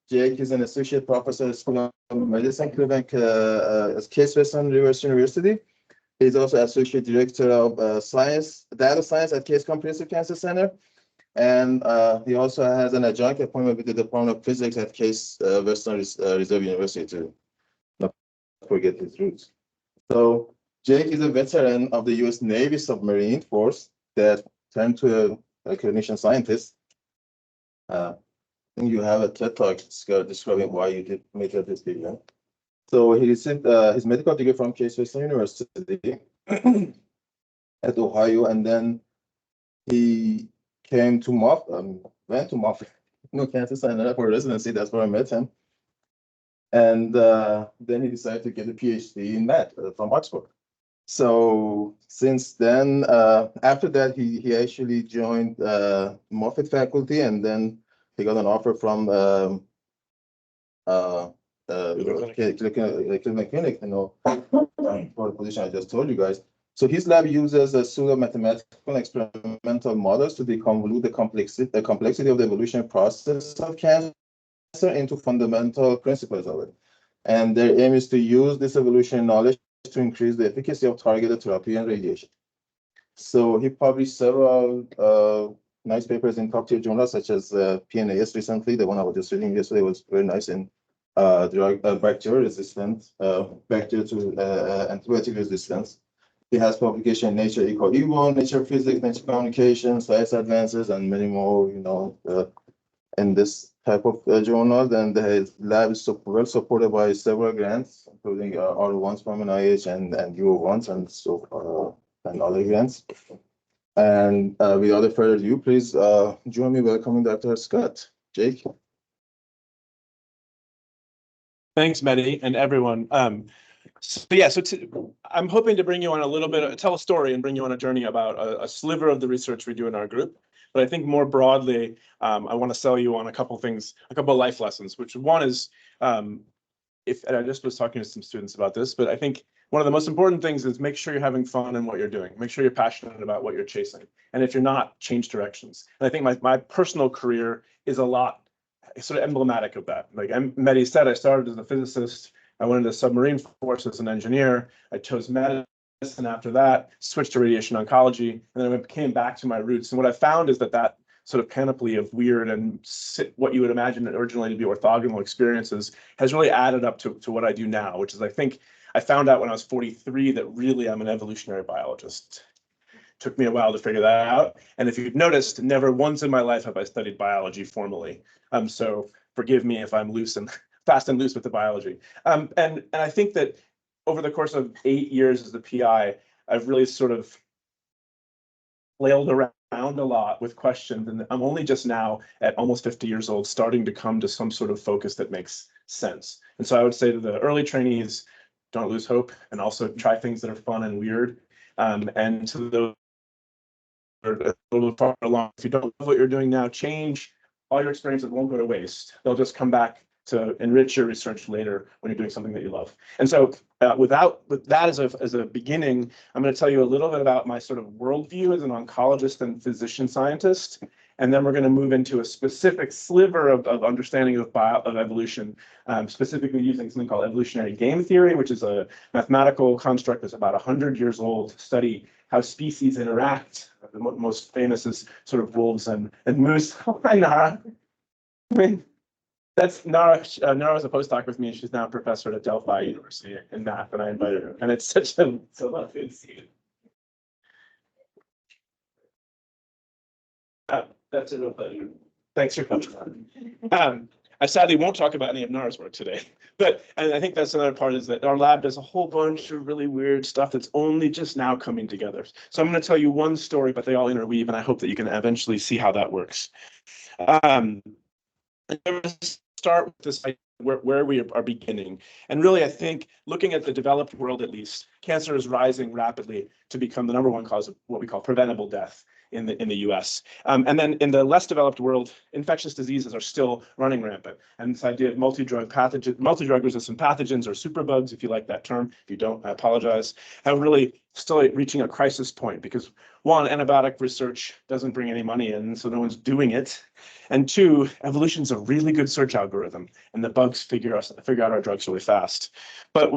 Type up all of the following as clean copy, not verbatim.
Jake is an associate professor at School of Medicine, Cleveland, Case Western Reserve University. He's also associate director of data science at Case Comprehensive Cancer Center. And he also has an adjunct appointment with the Department of Physics at Case Western Reserve University, to not forget his roots. So Jake is a veteran of the U.S. Navy submarine force that turned to a clinician scientist. You have a TED Talk describing why you made that decision. So he received his medical degree from Case Western University at Ohio, and then he went to Moffitt Cancer Center for residency. That's where I met him. And then he decided to get a PhD in math from Oxford. So since then, after that, he actually joined Moffitt faculty, and then he got an offer from Cleveland Clinic, for the position I just told you guys. So his lab uses a pseudo-mathematical experimental models to deconvolute the complexity of the evolution process of cancer into fundamental principles of it. And their aim is to use this evolution knowledge to increase the efficacy of targeted therapy and radiation. So he published several nice papers in top-tier journals, such as PNAS recently. The one I was just reading yesterday was very nice in bacteria-resistant, bacteria to antibiotic resistance. He has publication in Nature Eco-Evo, Nature Physics, Nature Communications, Science Advances, and many more, in this type of journal. And his lab is well supported by several grants, including R1s from NIH and UO1s and other grants. And without further ado, please join me welcoming Dr. Scott. Jake. Thanks, Mehdi, and everyone. I'm hoping to bring you on a little bit, tell a story and bring you on a journey about a sliver of the research we do in our group. But I think more broadly, I want to sell you on a couple things, a couple of life lessons, which one is, and I just was talking to some students about this, but I think one of the most important things is make sure you're having fun in what you're doing. Make sure you're passionate about what you're chasing. And if you're not, change directions. And I think my personal career is a lot sort of emblematic of that. Like Mehdi said, I started as a physicist. I went into submarine force as an engineer. I chose medicine after that, switched to radiation oncology, and then I came back to my roots. And what I found is that sort of panoply of weird and what you would imagine originally to be orthogonal experiences has really added up to what I do now, which is I think I found out when I was 43 that really I'm an evolutionary biologist. Took me a while to figure that out. And if you've noticed, never once in my life have I studied biology formally. So forgive me if I'm fast and loose with the biology. And I think that over the course of 8 years as the PI, I've really sort of flailed around a lot with questions. And I'm only just now at almost 50 years old, starting to come to some sort of focus that makes sense. And so I would say to the early trainees, don't lose hope, and also try things that are fun and weird. And to those a little far along, if you don't love what you're doing now, change. All your experiences won't go to waste. They'll just come back to enrich your research later when you're doing something that you love. And so with that as a beginning, I'm going to tell you a little bit about my sort of worldview as an oncologist and physician scientist. And then we're going to move into a specific sliver of understanding of evolution, specifically using something called evolutionary game theory, which is a mathematical construct that's about 100 years old to study how species interact. The most famous is sort of wolves and moose. Hi, Nara. I mean, that's Nara. Nara was a postdoc with me, and she's now a professor at Delphi University in math, and I invited her. And it's such a good to see you. That's a real pleasure. Thanks for coming. I sadly won't talk about any of Nara's work today, but and I think that's another part is that our lab does a whole bunch of really weird stuff that's only just now coming together. So I'm going to tell you one story, but they all interweave, and I hope that you can eventually see how that works. I'm going to start with this where we are beginning. And really, I think looking at the developed world, at least, cancer is rising rapidly to become the #1 cause of what we call preventable death. in the US. And then in the less developed world, infectious diseases are still running rampant. And this idea of multi-drug resistant pathogens, or superbugs, if you like that term. If you don't, I apologize. Are really still reaching a crisis point because, one, antibiotic research doesn't bring any money in, so no one's doing it. And two, evolution's a really good search algorithm, and the bugs figure out our drugs really fast. But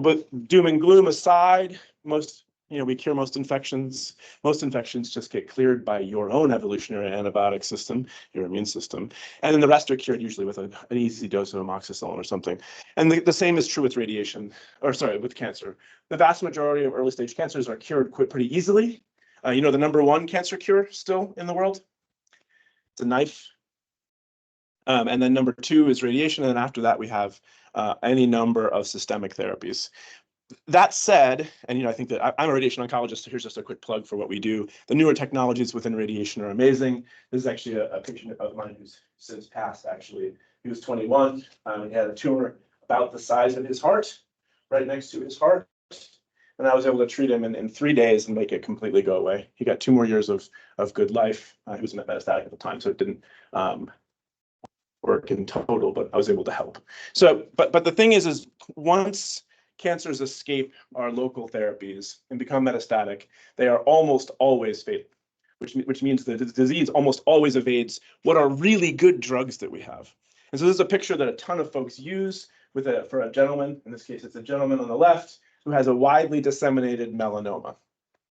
doom and gloom aside, we cure most infections. Most infections just get cleared by your own evolutionary antibiotic system, your immune system. And then the rest are cured usually with an easy dose of amoxicillin or something. And the same is true with with cancer. The vast majority of early stage cancers are cured pretty easily. The number one cancer cure still in the world? It's a knife. And then number two is radiation. And then after that, we have any number of systemic therapies. That said, and I think that I'm a radiation oncologist, so here's just a quick plug for what we do. The newer technologies within radiation are amazing. This is actually a patient of mine who's since passed, actually. He was 21. He had a tumor about the size of his heart, right next to his heart. And I was able to treat him in 3 days and make it completely go away. He got 2 more years of good life. He was metastatic at the time, so it didn't work in total, but I was able to help. So, but the thing is once cancers escape our local therapies and become metastatic, they are almost always fatal, which means that the disease almost always evades what are really good drugs that we have. And so this is a picture that a ton of folks use for a gentleman. In this case, it's a gentleman on the left who has a widely disseminated melanoma.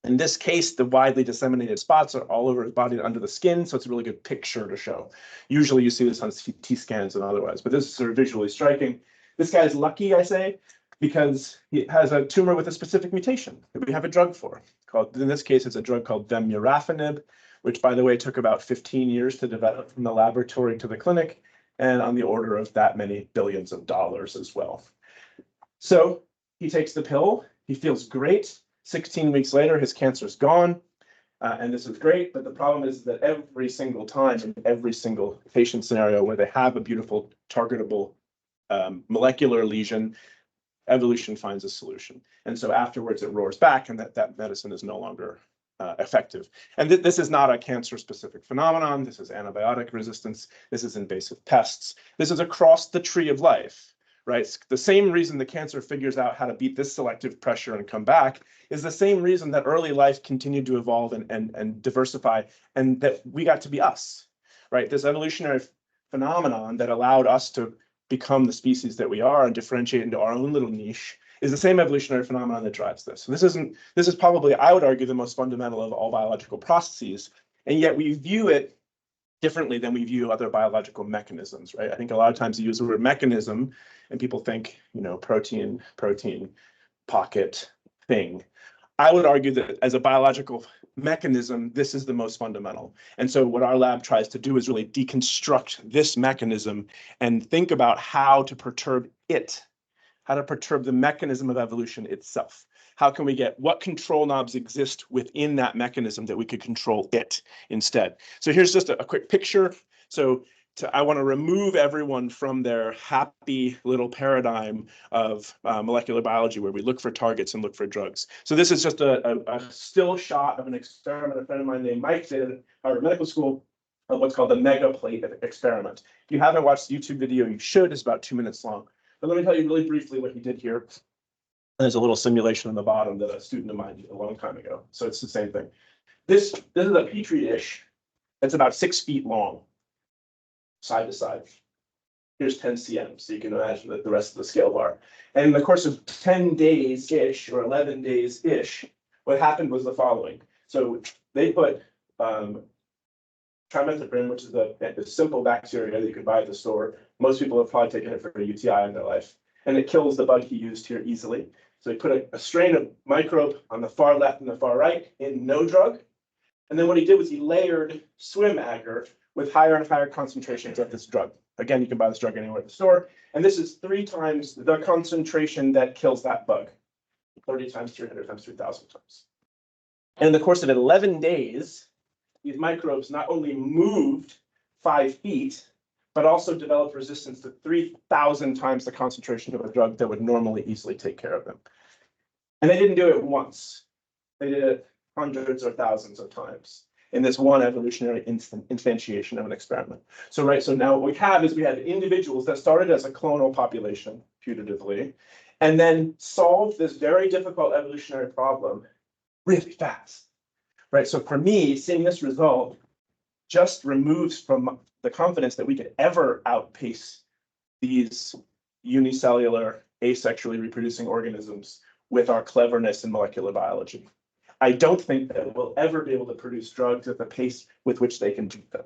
In this case, the widely disseminated spots are all over his body and under the skin, so it's a really good picture to show. Usually you see this on CT scans and otherwise, but this is sort of visually striking. This guy's lucky, I say, because he has a tumor with a specific mutation that we have a drug for. In this case, it's a drug called vemurafenib, which, by the way, took about 15 years to develop from the laboratory to the clinic, and on the order of that many billions of dollars as well. So he takes the pill, he feels great. 16 weeks later, his cancer's gone, and this is great, but the problem is that every single time, in every single patient scenario where they have a beautiful targetable molecular lesion, evolution finds a solution. And so afterwards it roars back, and that medicine is no longer effective. And this is not a cancer-specific phenomenon. This is antibiotic resistance. This is invasive pests. This is across the tree of life, right? It's the same reason the cancer figures out how to beat this selective pressure and come back is the same reason that early life continued to evolve and diversify, and that we got to be us, right? This evolutionary phenomenon that allowed us to become the species that we are and differentiate into our own little niche is the same evolutionary phenomenon that drives this. So this is probably, I would argue, the most fundamental of all biological processes, and yet we view it differently than we view other biological mechanisms, right? I think a lot of times you use the word mechanism and people think, protein, pocket, thing. I would argue that as a biological mechanism, this is the most fundamental. And so what our lab tries to do is really deconstruct this mechanism and think about how to perturb it, how to perturb the mechanism of evolution itself. How can we get what control knobs exist within that mechanism that we could control it instead? So here's just a quick picture. So I want to remove everyone from their happy little paradigm of molecular biology where we look for targets and look for drugs. So this is just a still shot of an experiment a friend of mine named Mike did at Harvard Medical School, what's called the mega plate experiment. If you haven't watched the YouTube video, you should. It's about 2 minutes long. But let me tell you really briefly what he did here. There's a little simulation on the bottom that a student of mine did a long time ago. So it's the same thing. This is a petri dish that's about 6 feet long, side to side. Here's 10 cm, so you can imagine that the rest of the scale bar. And in the course of 10 days-ish, or 11 days-ish, what happened was the following. So they put trimethoprim, which is a simple bacteria that you could buy at the store. Most people have probably taken it for a UTI in their life. And it kills the bug he used here easily. So he put a strain of microbe on the far left and the far right in no drug. And then what he did was he layered swim agar with higher and higher concentrations of this drug. Again, you can buy this drug anywhere at the store. And this is 3 times the concentration that kills that bug. 30 times, 300 times, 3,000 times. And in the course of 11 days, these microbes not only moved 5 feet, but also developed resistance to 3,000 times the concentration of a drug that would normally easily take care of them. And they didn't do it once. They did it hundreds or thousands of times. in this one evolutionary instantiation of an experiment. So, right, so now what we have is we have individuals that started as a clonal population, putatively, and then solved this very difficult evolutionary problem really fast, right? So for me, seeing this result just removes from the confidence that we could ever outpace these unicellular, asexually reproducing organisms with our cleverness in molecular biology. I don't think that we'll ever be able to produce drugs at the pace with which they can do them.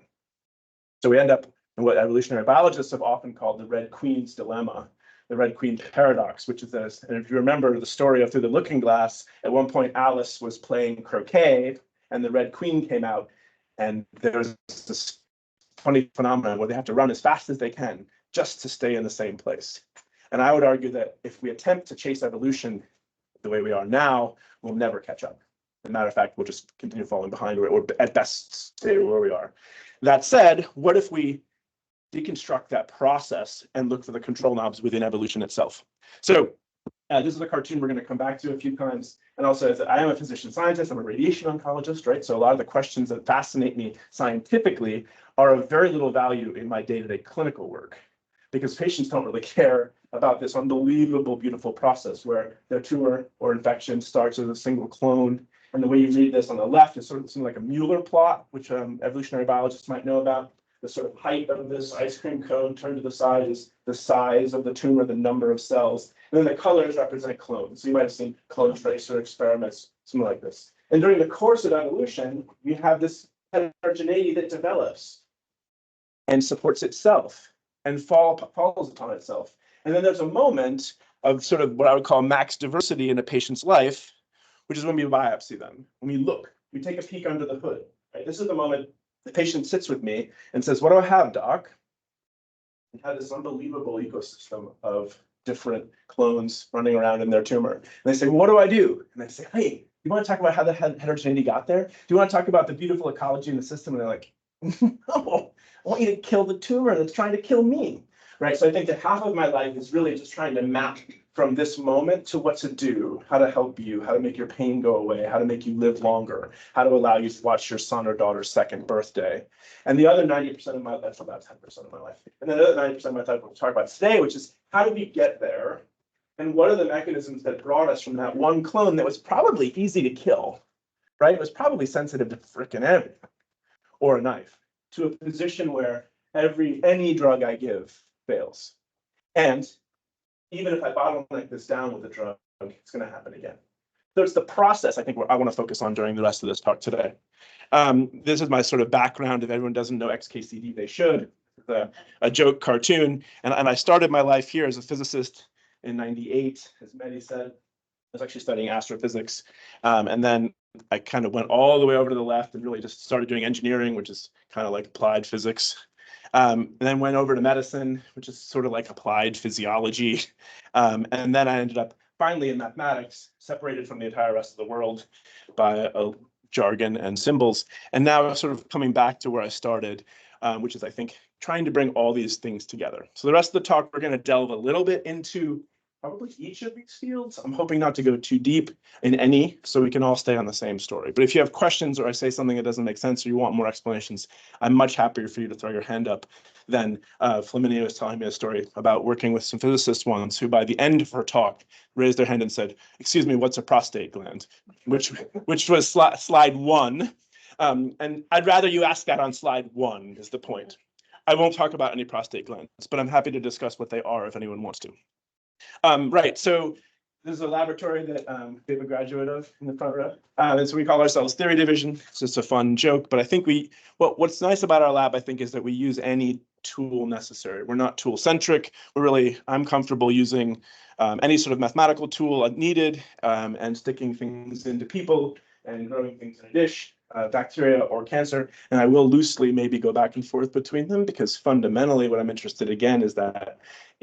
So we end up in what evolutionary biologists have often called the Red Queen's dilemma, the Red Queen paradox, which is this. And if you remember the story of Through the Looking Glass, at one point Alice was playing croquet and the Red Queen came out, and there's this funny phenomenon where they have to run as fast as they can just to stay in the same place. And I would argue that if we attempt to chase evolution the way we are now, we'll never catch up. As a matter of fact, we'll just continue falling behind, or at best stay where we are. That said, what if we deconstruct that process and look for the control knobs within evolution itself? So this is a cartoon we're going to come back to a few times. And also, I am a physician scientist, I'm a radiation oncologist, right? So a lot of the questions that fascinate me scientifically are of very little value in my day-to-day clinical work, because patients don't really care about this unbelievable, beautiful process where their tumor or infection starts as a single clone. And the way you read this on the left is sort of something like a Mueller plot, which evolutionary biologists might know about. The sort of height of this ice cream cone turned to the side is the size of the tumor, the number of cells. And then the colors represent clones. So you might have seen clone tracer experiments, something like this. And during the course of evolution, you have this heterogeneity that develops and supports itself and follows upon itself. And then there's a moment of sort of what I would call max diversity in a patient's life, which is when we biopsy them. When we look, we take a peek under the hood, right? This is the moment the patient sits with me and says, "What do I have, doc?" And have this unbelievable ecosystem of different clones running around in their tumor. And they say, "Well, what do I do?" And I say, "Hey, you want to talk about how the heterogeneity got there? Do you want to talk about the beautiful ecology in the system?" And they're like, "No, I want you to kill the tumor that's trying to kill me." Right? So I think that half of my life is really just trying to map from this moment to what to do, how to help you, how to make your pain go away, how to make you live longer, how to allow you to watch your son or daughter's second birthday. And the other 90% of my life, that's about 10% of my life. And then the other 90% of my life we'll talk about today, which is how did we get there? And what are the mechanisms that brought us from that one clone that was probably easy to kill, right? It was probably sensitive to frickin' everything, or a knife, to a position where any drug I give fails. And even if I bottleneck this down with a drug, it's going to happen again. So it's the process, I think, I want to focus on during the rest of this talk today. This is my sort of background. If everyone doesn't know XKCD, they should. It's a joke cartoon. And I started my life here as a physicist in '98, as Mehdi said. I was actually studying astrophysics. And then I kind of went all the way over to the left and really just started doing engineering, which is kind of like applied physics. And then went over to medicine, which is sort of like applied physiology. And then I ended up finally in mathematics, separated from the entire rest of the world by a jargon and symbols. And now sort of coming back to where I started, which is, I think, trying to bring all these things together. So the rest of the talk, we're going to delve a little bit into probably each of these fields. I'm hoping not to go too deep in any, so we can all stay on the same story. But if you have questions or I say something that doesn't make sense or you want more explanations, I'm much happier for you to throw your hand up than Flaminia was telling me a story about working with some physicists once who by the end of her talk raised their hand and said, "Excuse me, what's a prostate gland?" Which was slide 1. And I'd rather you ask that on slide 1 is the point. I won't talk about any prostate glands, but I'm happy to discuss what they are if anyone wants to. Right, so this is a laboratory that we have a graduate of in the front row. And so we call ourselves Theory Division. It's just a fun joke, but I think what's nice about our lab, I think, is that we use any tool necessary. We're not tool centric. I'm comfortable using any sort of mathematical tool needed and sticking things into people and growing things in a dish, bacteria or cancer. And I will loosely maybe go back and forth between them because fundamentally what I'm interested again is that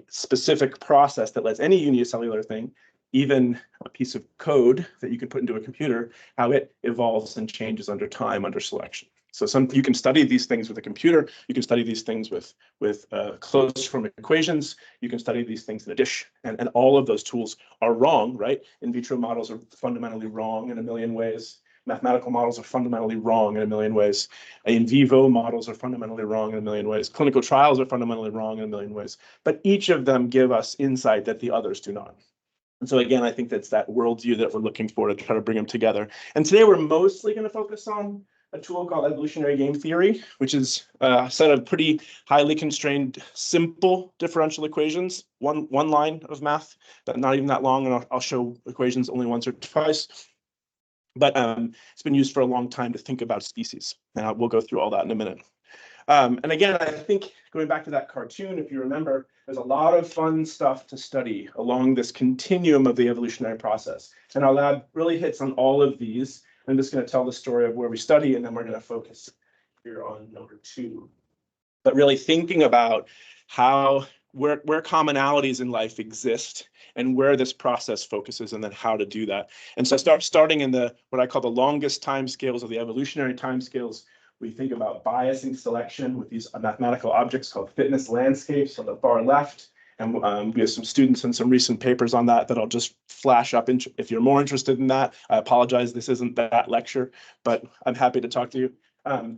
specific process that lets any unicellular thing, even a piece of code that you can put into a computer, how it evolves and changes under time, under selection. So you can study these things with a computer. You can study these things with closed form equations. You can study these things in a dish. And all of those tools are wrong, right? In vitro models are fundamentally wrong in a million ways. Mathematical models are fundamentally wrong in a million ways. In vivo models are fundamentally wrong in a million ways. Clinical trials are fundamentally wrong in a million ways. But each of them give us insight that the others do not. And so again, I think that's that worldview that we're looking for to try to bring them together. And today we're mostly going to focus on a tool called evolutionary game theory, which is a set of pretty highly constrained, simple differential equations, one line of math, not even that long, and I'll show equations only once or twice. But it's been used for a long time to think about species. And we'll go through all that in a minute. And again, I think going back to that cartoon, if you remember, there's a lot of fun stuff to study along this continuum of the evolutionary process. And our lab really hits on all of these. I'm just going to tell the story of where we study, and then we're going to focus here on number 2. But really thinking about where commonalities in life exist and where this process focuses, and then how to do that. And so starting in what I call the longest time scales, or the evolutionary time scales, we think about biasing selection with these mathematical objects called fitness landscapes on the far left. And we have some students and some recent papers on that I'll just flash up. If you're more interested in that, I apologize, this isn't that lecture, but I'm happy to talk to you.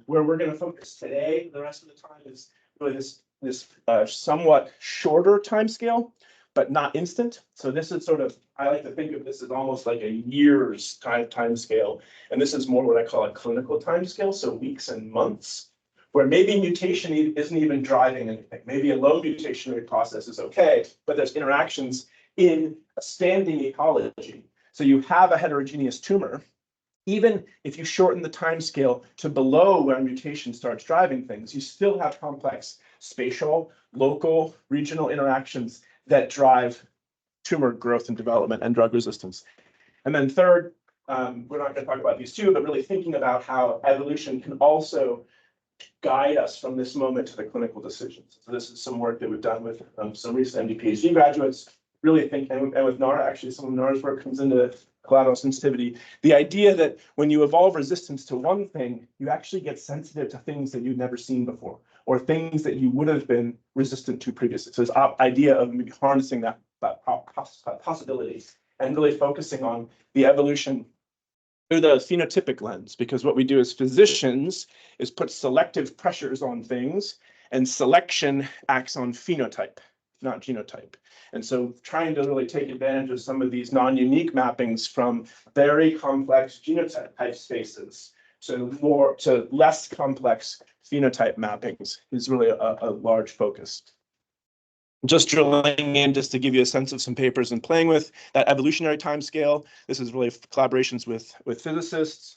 Where we're going to focus today, the rest of the time, is really this somewhat shorter time scale, but not instant. So this is sort of, I like to think of this as almost like a year's time scale. And this is more what I call a clinical time scale, so weeks and months, where maybe mutation isn't even driving anything. Maybe a low mutation rate process is okay, but there's interactions in a standing ecology. So you have a heterogeneous tumor. Even if you shorten the time scale to below where mutation starts driving things, you still have complex spatial, local, regional interactions that drive tumor growth and development and drug resistance. And then third, we're not going to talk about these two, but really thinking about how evolution can also guide us from this moment to the clinical decisions. So this is some work that we've done with some recent MD PhD graduates, really thinking, and with NARA, actually some of NARA's work comes into collateral sensitivity. The idea that when you evolve resistance to one thing, you actually get sensitive to things that you've never seen before, or things that you would have been resistant to previously. So this idea of maybe harnessing that possibility and really focusing on the evolution through the phenotypic lens, because what we do as physicians is put selective pressures on things, and selection acts on phenotype, not genotype. And so trying to really take advantage of some of these non-unique mappings from very complex genotype spaces to less complex phenotype mappings is really a large focus. Just drilling in just to give you a sense of some papers and playing with that evolutionary time scale. This is really collaborations with physicists.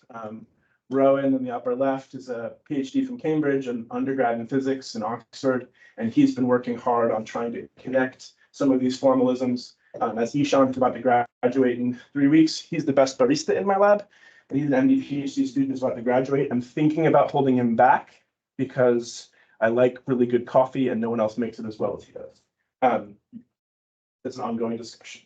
Rowan in the upper left is a PhD from Cambridge, an undergrad in physics in Oxford, and he's been working hard on trying to connect some of these formalisms. As Ishan's about to graduate in 3 weeks, he's the best barista in my lab, and he's an MD PhD student who's about to graduate. I'm thinking about holding him back because I like really good coffee and no one else makes it as well as he does. It's an ongoing discussion.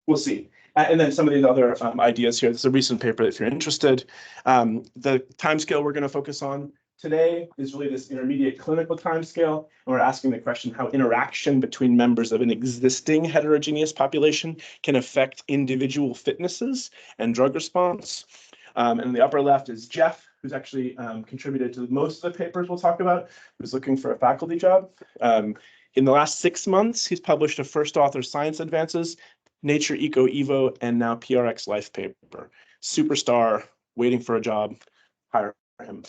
We'll see. And then some of these other ideas here. This is a recent paper if you're interested. The timescale we're going to focus on today is really this intermediate clinical timescale. And we're asking the question how interaction between members of an existing heterogeneous population can affect individual fitnesses and drug response. And in the upper left is Jeff, who's actually contributed to most of the papers we'll talk about, who's looking for a faculty job. In the last 6 months, he's published a first author Science Advances, Nature Eco Evo, and now PRX Life paper. Superstar, waiting for a job, hire him.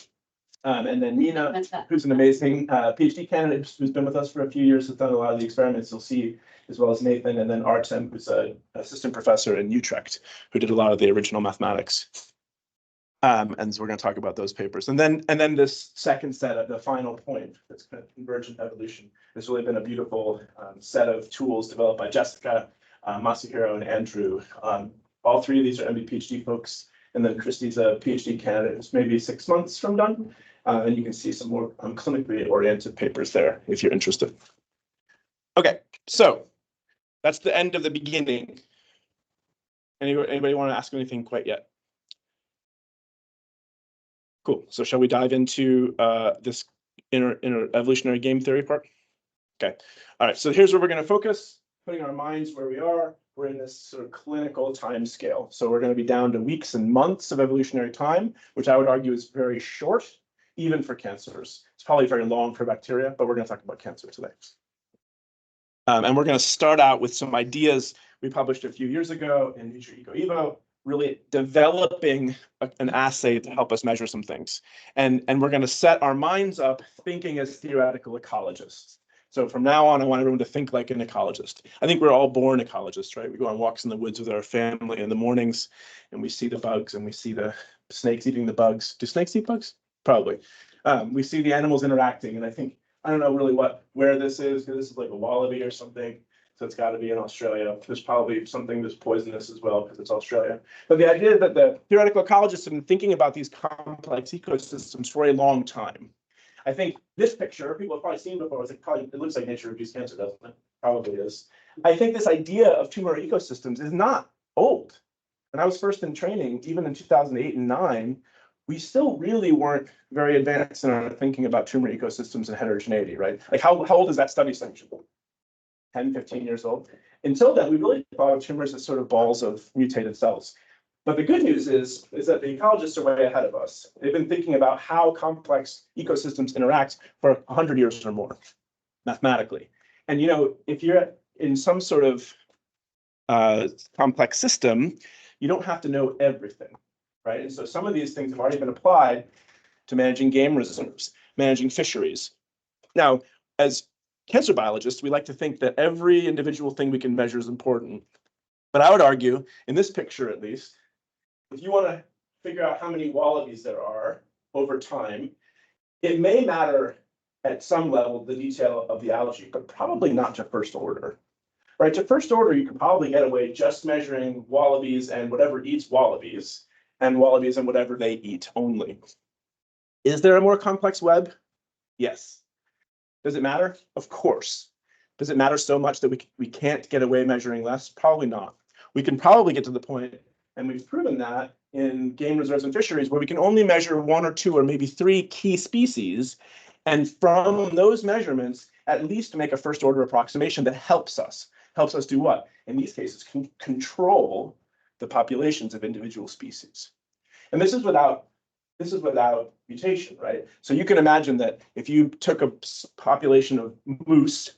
And then Nina, who's an amazing PhD candidate who's been with us for a few years, has done a lot of the experiments you'll see, as well as Nathan, and then Artem, who's an assistant professor in Utrecht, who did a lot of the original mathematics. And so we're going to talk about those papers. And then this second set of the final point, that's kind of convergent evolution, has really been a beautiful set of tools developed by Jessica, Masahiro, and Andrew. All three of these are MD PhD folks. And then Christy's a PhD candidate who's maybe 6 months from done. And you can see some more clinically oriented papers there if you're interested. Okay, so that's the end of the beginning. Anybody want to ask anything quite yet? Cool. So shall we dive into this inner evolutionary game theory part? Okay. All right. So here's where we're going to focus. putting our minds where we are, we're in this sort of clinical time scale. So we're going to be down to weeks and months of evolutionary time, which I would argue is very short, even for cancers. It's probably very long for bacteria, but we're going to talk about cancer today. And we're going to start out with some ideas we published a few years ago in Nature EcoEvo, really developing an assay to help us measure some things. And we're going to set our minds up thinking as theoretical ecologists. So from now on, I want everyone to think like an ecologist. I think we're all born ecologists, right? We go on walks in the woods with our family in the mornings, and we see the bugs, and we see the snakes eating the bugs. Do snakes eat bugs? Probably. We see the animals interacting, and I don't know really where this is, because this is like a wallaby or something. So it's got to be in Australia. There's probably something that's poisonous as well, because it's Australia. But the idea is that the theoretical ecologists have been thinking about these complex ecosystems for a long time. I think this picture, people have probably seen before, it looks like Nature Reviews Cancer, doesn't it? Probably is. I think this idea of tumor ecosystems is not old. When I was first in training, even in 2008 and 2009, we still really weren't very advanced in our thinking about tumor ecosystems and heterogeneity, right? Like how old is that study section? 10, 15 years old. Until then, we really thought of tumors as sort of balls of mutated cells. But the good news is that the ecologists are way ahead of us. They've been thinking about how complex ecosystems interact for 100 years or more, mathematically. And if you're in some sort of complex system, you don't have to know everything, right? And so some of these things have already been applied to managing game reserves, managing fisheries. Now, as cancer biologists, we like to think that every individual thing we can measure is important. But I would argue, in this picture at least, if you want to figure out how many wallabies there are over time, it may matter at some level the detail of the algae, but probably not to first order. Right, to first order, you could probably get away just measuring wallabies and whatever eats wallabies, and wallabies and whatever they eat only. Is there a more complex web? Yes. Does it matter? Of course. Does it matter so much that we can't get away measuring less? Probably not. We can probably get to the point, and we've proven that in game reserves and fisheries, where we can only measure 1 or 2 or maybe 3 key species, and from those measurements, at least make a first order approximation that helps us. Helps us do what? In these cases, control the populations of individual species. And this is without mutation, right? So you can imagine that if you took a population of moose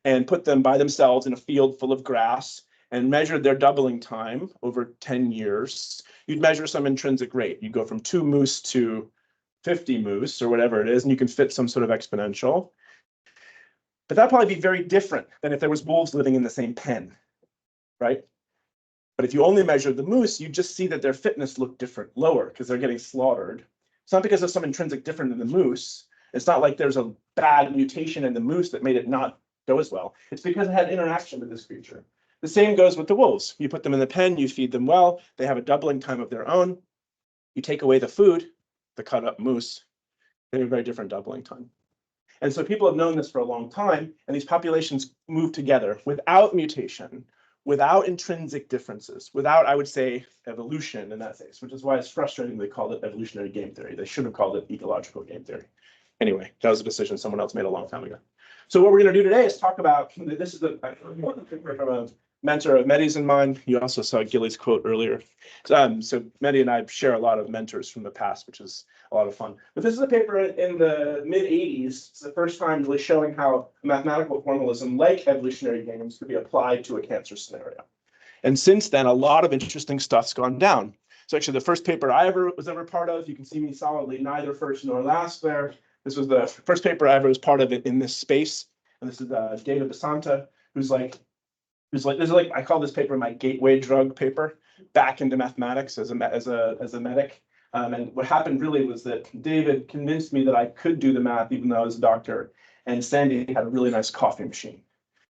and put them by themselves in a field full of grass and measured their doubling time over 10 years, you'd measure some intrinsic rate. You'd go from 2 moose to 50 moose or whatever it is, and you can fit some sort of exponential. But that'd probably be very different than if there was wolves living in the same pen, right? But if you only measured the moose, you just see that their fitness looked different, lower, because they're getting slaughtered. It's not because of some intrinsic difference in the moose. It's not like there's a bad mutation in the moose that made it not go as well. It's because it had interaction with this creature. The same goes with the wolves. You put them in the pen, you feed them well, they have a doubling time of their own. You take away the food, the cut up moose, they have a very different doubling time. And so people have known this for a long time, and these populations move together without mutation, without intrinsic differences, without, I would say, evolution in that case, which is why it's frustrating they called it evolutionary game theory. They should have called it ecological game theory. Anyway, that was a decision someone else made a long time ago. So what we're going to do today is talk about, this is from a mentor of Mehdi's and mine. You also saw Gilly's quote earlier. So Mehdi and I share a lot of mentors from the past, which is a lot of fun. But this is a paper in the mid-'80s. It's the first time really showing how mathematical formalism, like evolutionary games, could be applied to a cancer scenario. And since then, a lot of interesting stuff's gone down. So actually, the first paper I was ever part of, you can see me solidly neither first nor last there. This was the first paper I ever was part of it in this space. And this is David Basanta, who's like, I call this paper my gateway drug paper back into mathematics as a medic. And what happened really was that David convinced me that I could do the math even though I was a doctor, and Sandy had a really nice coffee machine.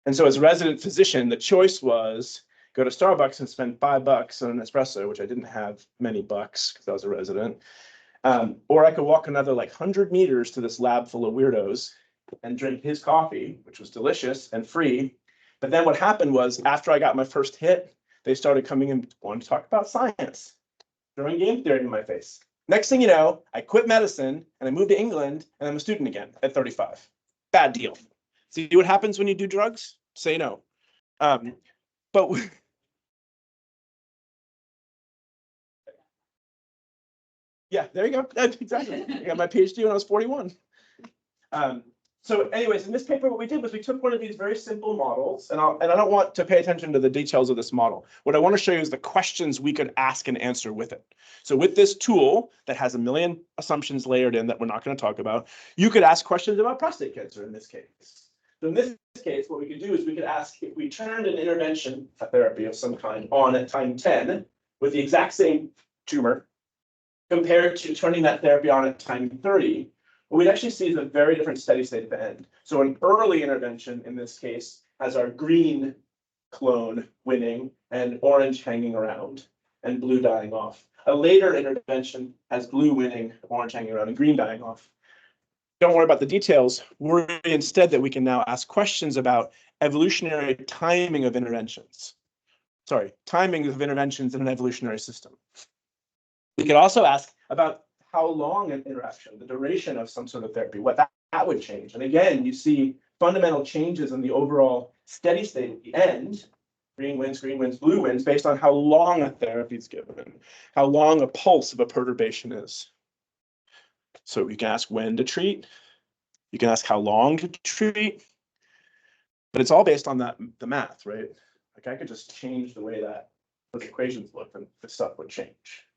And so as a resident physician, the choice was go to Starbucks and spend $5 on an espresso, which I didn't have many bucks because I was a resident. Or I could walk another like 100 meters to this lab full of weirdos and drink his coffee, which was delicious and free. But then what happened was after I got my first hit, they started coming in wanting to talk about science, throwing game theory in my face. Next thing you know, I quit medicine and I moved to England and I'm a student again at 35. Bad deal. See what happens when you do drugs? Say no. But yeah, there you go. Exactly. I got my PhD when I was 41. So anyways, in this paper, what we did was we took one of these very simple models, and I don't want to pay attention to the details of this model. What I want to show you is the questions we could ask and answer with it. So with this tool that has a million assumptions layered in that we're not going to talk about, you could ask questions about prostate cancer in this case. So in this case, what we could do is we could ask if we turned an intervention, a therapy of some kind, on at time 10 with the exact same tumor, compared to turning that therapy on at time 30, what we'd actually see is a very different steady state at the end. So an early intervention in this case has our green clone winning and orange hanging around and blue dying off. A later intervention has blue winning, orange hanging around, and green dying off. Don't worry about the details. Worry instead that we can now ask questions about evolutionary timing of interventions. Sorry, timing of interventions in an evolutionary system. We could also ask about how long an interaction, the duration of some sort of therapy, what that would change. And again, you see fundamental changes in the overall steady state at the end. Green wins, blue wins, based on how long a therapy is given, how long a pulse of a perturbation is. So you can ask when to treat, you can ask how long to treat, but it's all based on the math, right? Like I could just change the way that those equations look and the stuff would change.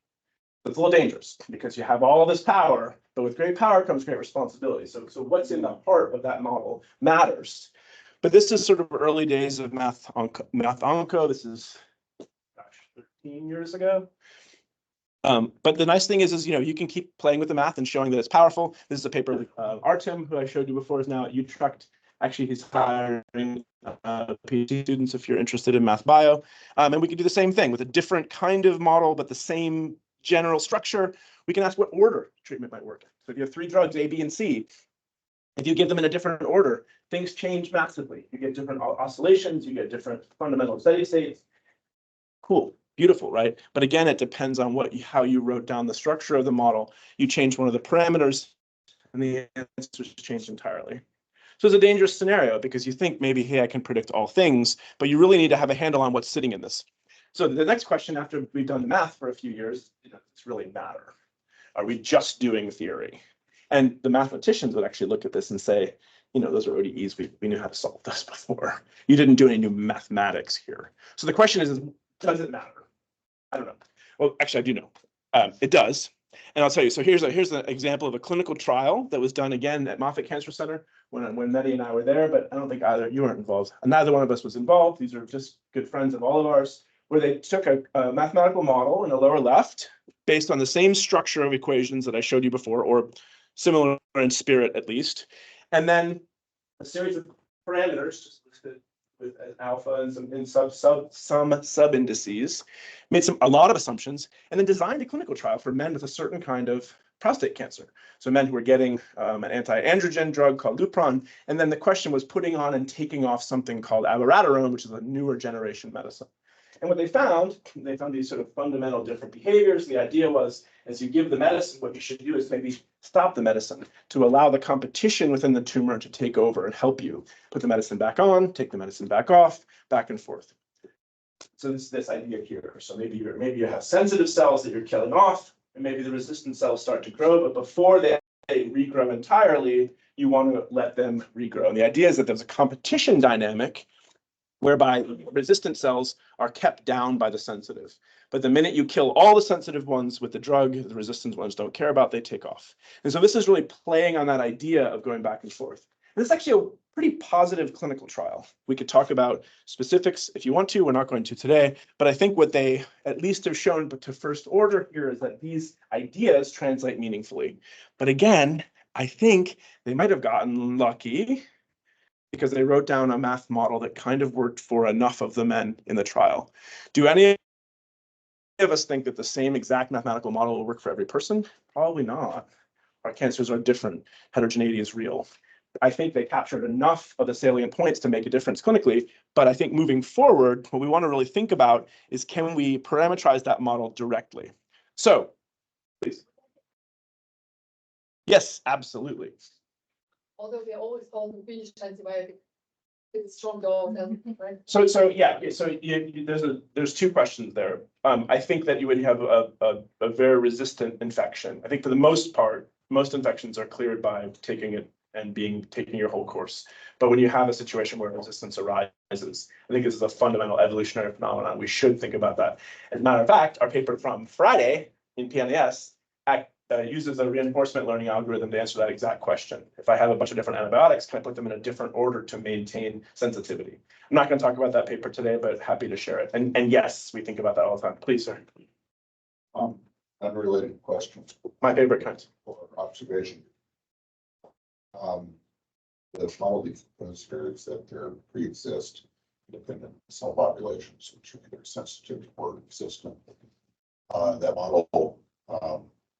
It's a little dangerous because you have all this power, but with great power comes great responsibility. So what's in the heart of that model matters. But this is sort of early days of math onco. This is, gosh, 13 years ago. But the nice thing is you can keep playing with the math and showing that it's powerful. This is a paper Artem, who I showed you before, is now at Utrecht. Actually, he's hiring PhD students if you're interested in math bio. And we can do the same thing with a different kind of model, but the same general structure. We can ask what order treatment might work. So if you have 3 drugs, A, B, and C, if you give them in a different order, things change massively. You get different oscillations, you get different fundamental steady states. Cool, beautiful, right? But again, it depends on how you wrote down the structure of the model. You change one of the parameters, and the answers change entirely. So it's a dangerous scenario because you think maybe, hey, I can predict all things, but you really need to have a handle on what's sitting in this. So the next question, after we've done the math for a few years, does this really matter? Are we just doing theory? And the mathematicians would actually look at this and say, those are ODEs. We knew how to solve this before. You didn't do any new mathematics here. So the question is does it matter? I don't know. Well, actually, I do know. It does. And I'll tell you, so here's an example of a clinical trial that was done again at Moffitt Cancer Center when Mehdi and I were there, but I don't think you weren't involved. And neither one of us was involved. These are just good friends of all of ours, where they took a mathematical model in the lower left based on the same structure of equations that I showed you before, or similar in spirit at least, and then a series of parameters just listed with alpha and some sub-indices, made a lot of assumptions, and then designed a clinical trial for men with a certain kind of prostate cancer. So men who were getting an anti-androgen drug called Lupron, and then the question was putting on and taking off something called abiraterone, which is a newer generation medicine. And what they found these sort of fundamental different behaviors. The idea was, as you give the medicine, what you should do is maybe stop the medicine to allow the competition within the tumor to take over and help you put the medicine back on, take the medicine back off, back and forth. So this idea here. So maybe you have sensitive cells that you're killing off, and maybe the resistant cells start to grow, but before they regrow entirely, you want to let them regrow. And the idea is that there's a competition dynamic whereby resistant cells are kept down by the sensitive. But the minute you kill all the sensitive ones with the drug, the resistant ones don't care about, they take off. And so this is really playing on that idea of going back and forth. And this is actually a pretty positive clinical trial. We could talk about specifics if you want to. We're not going to today. But I think what they at least have shown to first order here is that these ideas translate meaningfully. But again, I think they might have gotten lucky because they wrote down a math model that kind of worked for enough of the men in the trial. Do any of us think that the same exact mathematical model will work for every person? Probably not. Our cancers are different. Heterogeneity is real. I think they captured enough of the salient points to make a difference clinically, but I think moving forward, what we want to really think about is, can we parameterize that model directly? So, please. Yes, absolutely. Although we always call the fish antibiotic, It's still going, right? So yeah, so there's two questions there. I think that you would have a very resistant infection. I think for the most part, most infections are cleared by taking it and taking your whole course. But when you have a situation where resistance arises, I think this is a fundamental evolutionary phenomenon. We should think about that. As a matter of fact, our paper from Friday in PNAS uses a reinforcement learning algorithm to answer that exact question. If I have a bunch of different antibiotics, can I put them in a different order to maintain sensitivity? I'm not going to talk about that paper today, but happy to share it. And yes, we think about that all the time. Please, sir. Unrelated question My favorite kind. or observation. The model demonstrates that there pre-exist independent cell populations, which are either sensitive or resistant. That model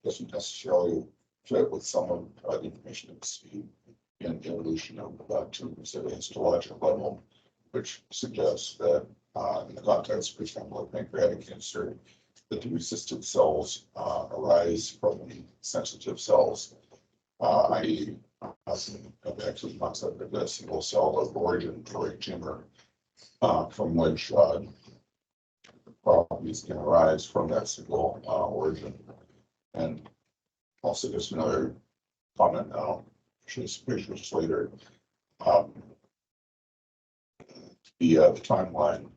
doesn't necessarily fit with some of the information that we see in the evolution of tumors at a histologic level, which suggests that in the context, for example, of pancreatic cancer, that the resistant cells arise from the sensitive cells, i.e., back to the concept of a single cell of origin for a tumor, from which properties can arise from that single origin. And also, there's another comment now, which is later. The timeline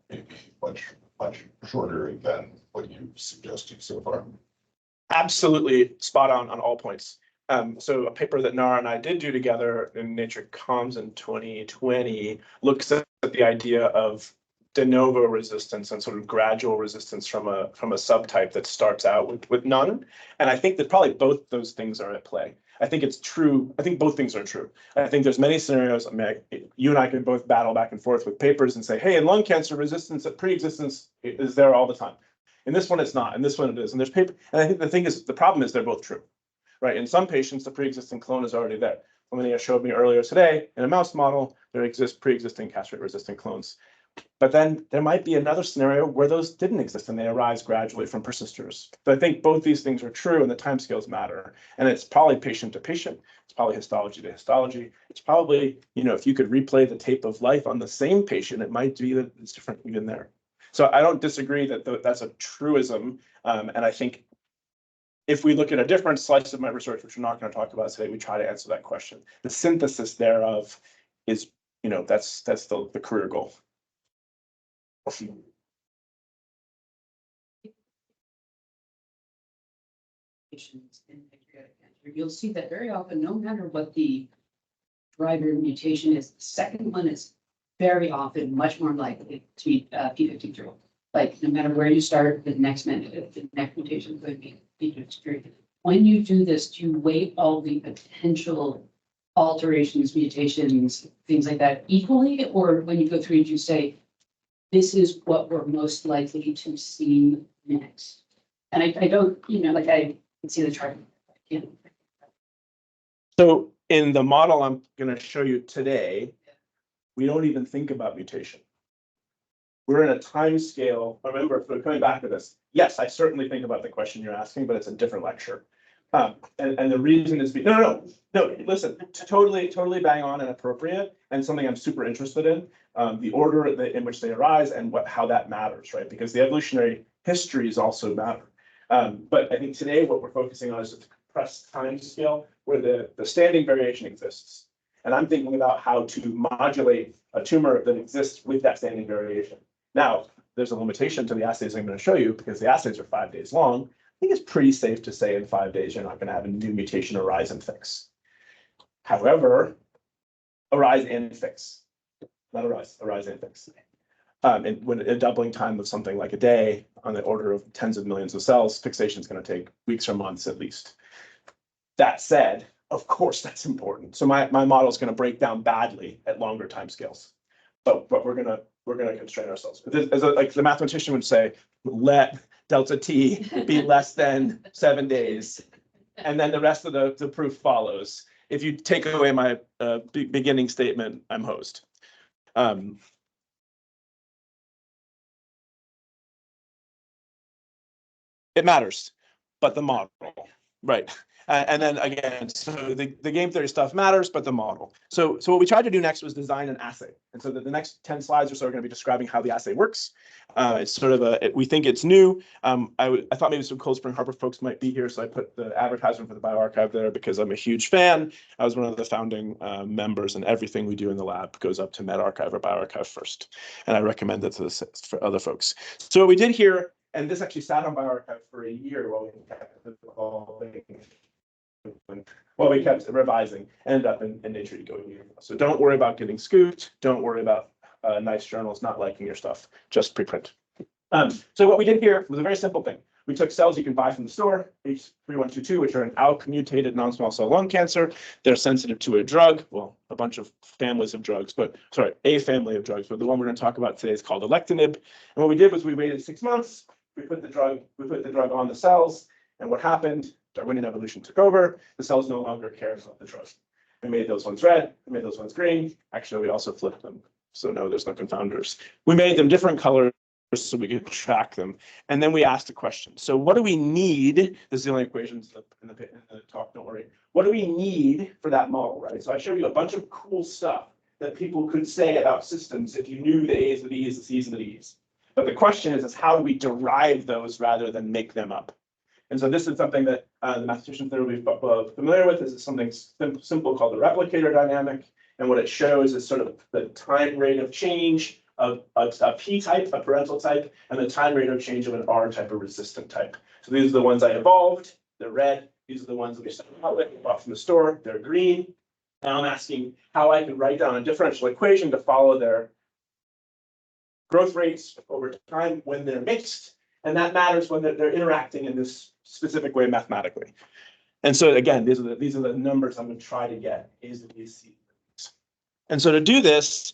may be much shorter than what you've suggested so far. Absolutely spot on all points. So a paper that Nara and I did do together in Nature Comms in 2020 looks at the idea of de novo resistance and sort of gradual resistance from a subtype that starts out with none. And I think that probably both those things are at play. I think it's true. I think both things are true. I think there's many scenarios. I mean, you and I can both battle back and forth with papers and say, hey, in lung cancer, resistance at pre-existence is there all the time. In this one, it's not. In this one, it is. And there's paper. And I think the problem is they're both true, right? In some patients, the pre-existing clone is already there. Somebody showed me earlier today in a mouse model, there exists pre-existing castrate-resistant clones. But then there might be another scenario where those didn't exist and they arise gradually from persisters. So I think both these things are true and the timescales matter. And it's probably patient to patient. It's probably histology to histology. It's probably, if you could replay the tape of life on the same patient, it might be that it's different even there. So I don't disagree that that's a truism. And I think if we look at a different slice of my research, which we're not going to talk about today, we try to answer that question. The synthesis thereof is, that's the career goal. Mutations in pancreatic cancer, you'll see that very often, no matter what the driver mutation is, the second one is very often much more likely to be p53. Like no matter where you start, the next mutation is going to be p53. When you do this, do you weight all the potential alterations, mutations, things like that equally, or when you go through, do you say, this is what we're most likely to see next? And I don't, I can see the chart. So in the model I'm going to show you today, we don't even think about mutation. We're in a time scale. Remember, coming back to this, yes, I certainly think about the question you're asking, but it's a different lecture. And the reason is no, listen, totally bang on and appropriate, and something I'm super interested in, the order in which they arise and how that matters, right? Because the evolutionary histories also matter. But I think today what we're focusing on is the compressed time scale where the standing variation exists. And I'm thinking about how to modulate a tumor that exists with that standing variation. Now, there's a limitation to the assays I'm going to show you because the assays are 5 days long. I think it's pretty safe to say in 5 days, you're not going to have a new mutation arise and fix. However, arise and fix, not arise and fix. And when a doubling time of something like a day on the order of tens of millions of cells, fixation is going to take weeks or months at least. That said, of course, that's important. So my model is going to break down badly at longer timescales, but we're going to constrain ourselves. Like the mathematician would say, let delta t be less than 7 days, and then the rest of the proof follows. If you take away my beginning statement, I'm hosed. It matters, but the model, right? And then again, so the game theory stuff matters, but the model. So what we tried to do next was design an assay. And so the next 10 slides or so are going to be describing how the assay works. It's sort of we think it's new. I thought maybe some Cold Spring Harbor folks might be here, so I put the advertisement for the bioarchive there because I'm a huge fan. I was one of the founding members, and everything we do in the lab goes up to medRxiv or bioarchive first. And I recommend it for other folks. So what we did here, and this actually sat on bioarchive for a year while we kept the whole thing. Well, we kept revising, ended up in Nature Eco. So don't worry about getting scooped. Don't worry about nice journals not liking your stuff. Just preprint. So what we did here was a very simple thing. We took cells you can buy from the store, H3122, which are an ALK-mutated non-small cell lung cancer. They're sensitive to a drug, well, a bunch of families of drugs, but sorry, a family of drugs. But the one we're going to talk about today is called alectinib. And what we did was we waited 6 months. We put the drug on the cells, and what happened? Darwinian evolution took over. The cells no longer care about the drug. We made those ones red. We made those ones green. Actually, we also flipped them. So no, there's no confounders. We made them different colors so we could track them. And then we asked a question. So what do we need? This is the only equations in the talk, don't worry. What do we need for that model, right? So I showed you a bunch of cool stuff that people could say about systems if you knew the A's, the B's, the C's, and the D's. But the question is how do we derive those rather than make them up? And so this is something that the mathematicians that will be familiar with. This is something simple called the replicator dynamic. And what it shows is sort of the time rate of change of a p-type, a parental type, and the time rate of change of an r-type, a resistant type. So these are the ones I evolved. They're red. These are the ones that we started out with, bought from the store. They're green. Now I'm asking how I can write down a differential equation to follow their growth rates over time when they're mixed. And that matters when they're interacting in this specific way mathematically. And so again, these are the numbers I'm going to try to get. A's and B's, C's. And so to do this,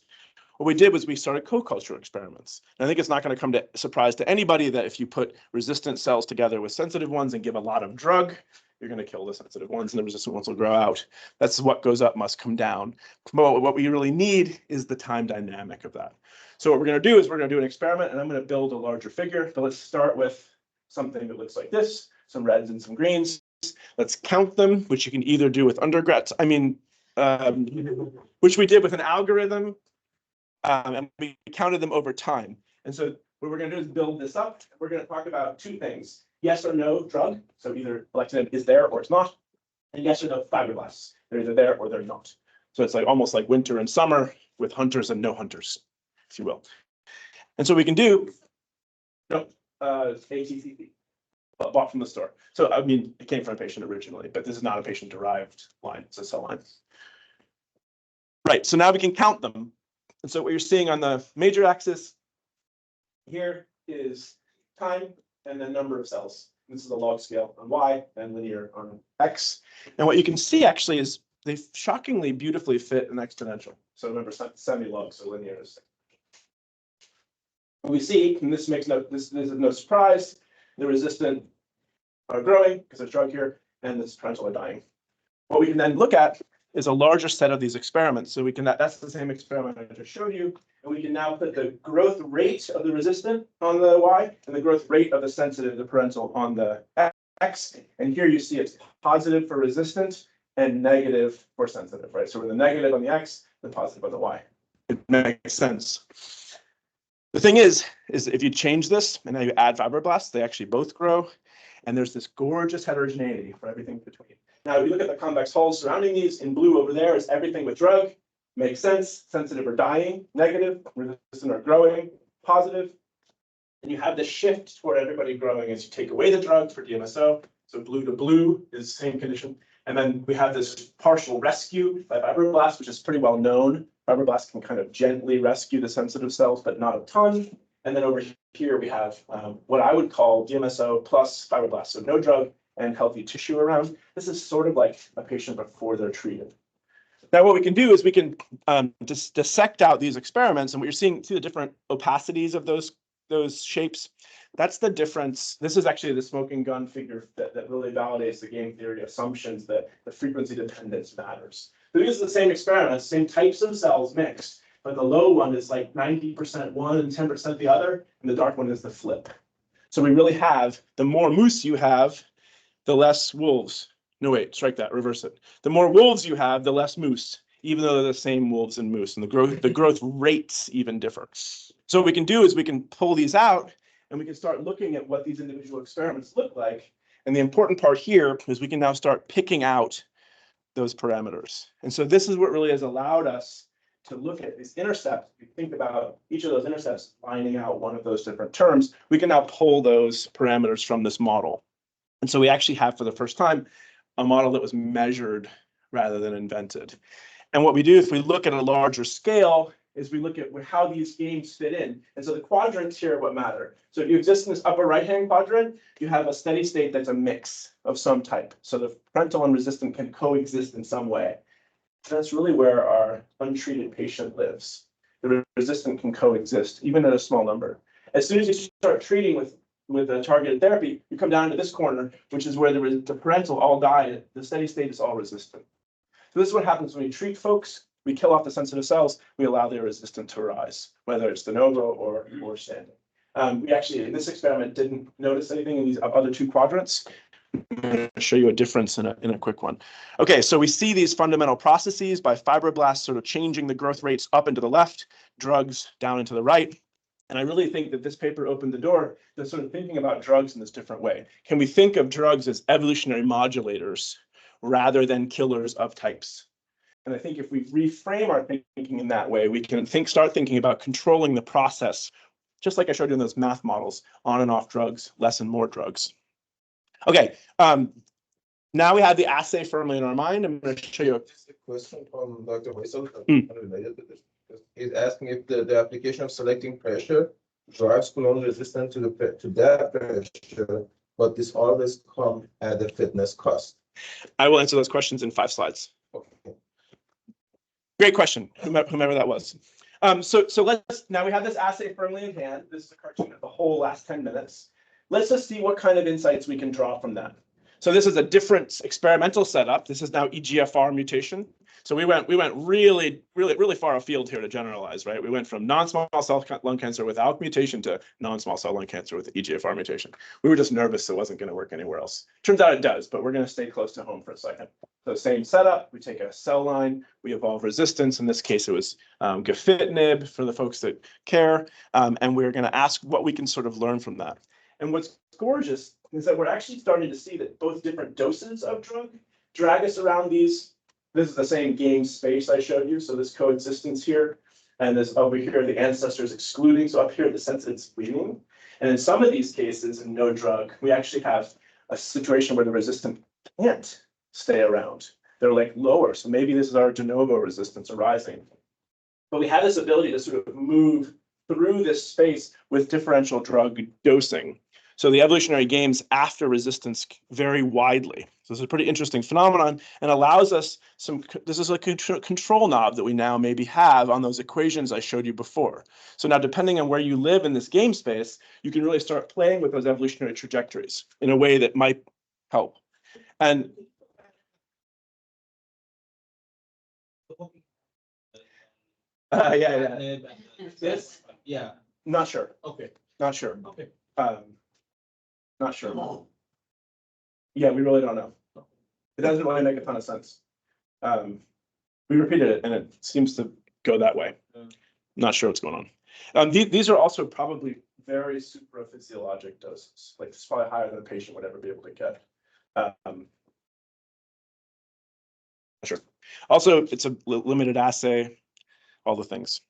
what we did was we started co-culture experiments. And I think it's not going to come to surprise to anybody that if you put resistant cells together with sensitive ones and give a lot of drug, you're going to kill the sensitive ones and the resistant ones will grow out. That's what goes up must come down. But what we really need is the time dynamic of that. So what we're going to do is we're going to do an experiment, and I'm going to build a larger figure. But let's start with something that looks like this, some reds and some greens. Let's count them, which you can either do with undergrads. Which we did with an algorithm, and we counted them over time. And so what we're going to do is build this up. We're going to talk about two things: yes or no drug. So either alectinib is there or it's not, and yes or no fibroblasts. They're either there or they're not. So it's like almost like winter and summer with hunters and no hunters, if you will. And so we can do ATCP, bought from the store. So I mean, it came from a patient originally, but this is not a patient-derived line; it's a cell line. Right. So now we can count them. And so what you're seeing on the major axis here is time and the number of cells. This is a log scale on Y and linear on X. And what you can see actually is they shockingly beautifully fit an exponential. So remember, semi-log, so linear is. What we see, and this is no surprise, the resistant are growing because there's drug here, and the parental are dying. What we can then look at is a larger set of these experiments. So we can, that's the same experiment I just showed you. And we can now put the growth rate of the resistant on the Y and the growth rate of the sensitive, the parental, on the X. And here you see it's positive for resistant and negative for sensitive, right? So we're the negative on the X, the positive on the Y. It makes sense. The thing is if you change this and now you add fibroblasts, they actually both grow. And there's this gorgeous heterogeneity for everything between. Now, if you look at the convex hulls surrounding these, in blue over there is everything with drug. Makes sense. Sensitive are dying, negative. Resistant are growing, positive. And you have this shift toward everybody growing as you take away the drug for DMSO. So blue to blue is the same condition. And then we have this partial rescue by fibroblasts, which is pretty well known. Fibroblasts can kind of gently rescue the sensitive cells, but not a ton. And then over here we have what I would call DMSO plus fibroblasts, so no drug and healthy tissue around. This is sort of like a patient before they're treated. Now what we can do is we can just dissect out these experiments, and what you're seeing, see the different opacities of those shapes. That's the difference. This is actually the smoking gun figure that really validates the game theory assumptions that the frequency dependence matters. So these are the same experiments, same types of cells mixed, but the low one is like 90% one and 10% the other, and the dark one is the flip. So we really have, the more moose you have, the less wolves No, wait, strike that, reverse it. The more wolves you have, the less moose, even though they're the same wolves and moose, and the growth rates even differ. So what we can do is we can pull these out and we can start looking at what these individual experiments look like. And the important part here is we can now start picking out those parameters. And so this is what really has allowed us to look at these intercepts. If you think about each of those intercepts lining out one of those different terms, we can now pull those parameters from this model. And so we actually have, for the first time, a model that was measured rather than invented. And what we do if we look at a larger scale is we look at how these games fit in. And so the quadrants here are what matter. So if you exist in this upper right-hand quadrant, you have a steady state that's a mix of some type. So the parental and resistant can coexist in some way. That's really where our untreated patient lives. The resistant can coexist, even at a small number. As soon as you start treating with a targeted therapy, you come down to this corner, which is where the parental all die. The steady state is all resistant. So this is what happens when we treat folks. We kill off the sensitive cells. We allow their resistance to arise, whether it's de novo or standing. We actually, in this experiment, didn't notice anything in these other two quadrants. I'm going to show you a difference in a quick one. Okay, so we see these fundamental processes by fibroblasts sort of changing the growth rates up and to the left, drugs down and to the right. And I really think that this paper opened the door to sort of thinking about drugs in this different way. Can we think of drugs as evolutionary modulators rather than killers of types? And I think if we reframe our thinking in that way, we can start thinking about controlling the process, just like I showed you in those math models, on and off drugs, less and more drugs. Okay, now we have the assay firmly in our mind. I'm going to show you. Just a question from Dr. Weissel, unrelated to this. He's asking if the application of selecting pressure drives colon resistance to that pressure, but this always comes at a fitness cost. I will answer those questions in 5 slides. Okay. Great question, whomever that was. So let's, now we have this assay firmly in hand. This is a cartoon of the whole last 10 minutes. Let's just see what kind of insights we can draw from that. So this is a different experimental setup. This is now EGFR mutation. So we went really far afield here to generalize, right? We went from non-small cell lung cancer without mutation to non-small cell lung cancer with EGFR mutation. We were just nervous it wasn't going to work anywhere else. Turns out it does, but we're going to stay close to home for a second. So same setup, we take a cell line, we evolve resistance. In this case, it was gefitinib for the folks that care. And we're going to ask what we can sort of learn from that. And what's gorgeous is that we're actually starting to see that both different doses of drug drag us around these. This is the same game space I showed you. So this coexistence here, and this over here, the ancestors excluding. So up here, the sense it's bleeding. And in some of these cases, in no drug, we actually have a situation where the resistant can't stay around. They're like lower. So maybe this is our de novo resistance arising. But we have this ability to sort of move through this space with differential drug dosing. So the evolutionary games after resistance vary widely. So this is a pretty interesting phenomenon and allows us this is a control knob that we now maybe have on those equations I showed you before. So now depending on where you live in this game space, you can really start playing with those evolutionary trajectories in a way that might help. And Yes. Yeah. Not sure. Okay. Not sure. Okay. Not sure. Yeah, we really don't know. It doesn't really make a ton of sense. We repeated it and it seems to go that way. Not sure what's going on. These are also probably very supraphysiologic doses. Like it's probably higher than a patient would ever be able to get. Sure. Also, it's a limited assay, all the things.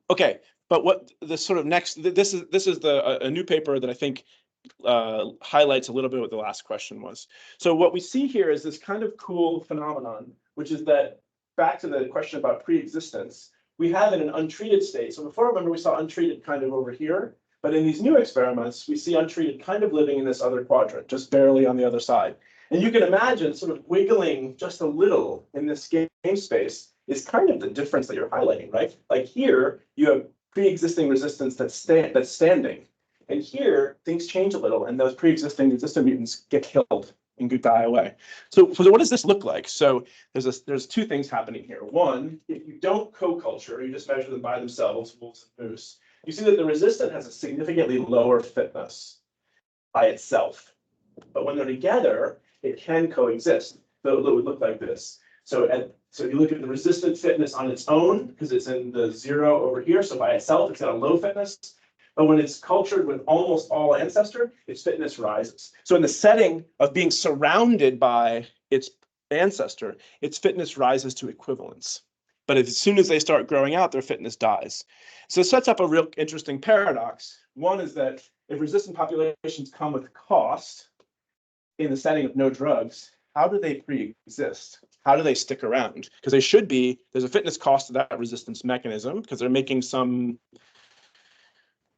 Okay, but what the sort of next, this is a new paper that I think highlights a little bit what the last question was. So what we see here is this kind of cool phenomenon, which is that back to the question about pre-existence, we have in an untreated state. So before, remember, we saw untreated kind of over here, but in these new experiments, we see untreated kind of living in this other quadrant, just barely on the other side. And you can imagine sort of wiggling just a little in this game space is kind of the difference that you're highlighting, right? Like here, you have pre-existing resistance that's standing. And here, things change a little, and those pre-existing resistant mutants get killed and die away. So what does this look like? So there's 2 things happening here. One, if you don't co-culture, you just measure them by themselves, wolves and moose, you see that the resistant has a significantly lower fitness by itself. But when they're together, it can coexist. So it would look like this. So if you look at the resistant fitness on its own, because it's in the 0 over here, so by itself, it's got a low fitness. But when it's cultured with almost all ancestor, its fitness rises. So in the setting of being surrounded by its ancestor, its fitness rises to equivalence. But as soon as they start growing out, their fitness dies. So it sets up a real interesting paradox. One is that if resistant populations come with cost in the setting of no drugs, how do they pre-exist? How do they stick around? Because they should be, there's a fitness cost to that resistance mechanism because they're making some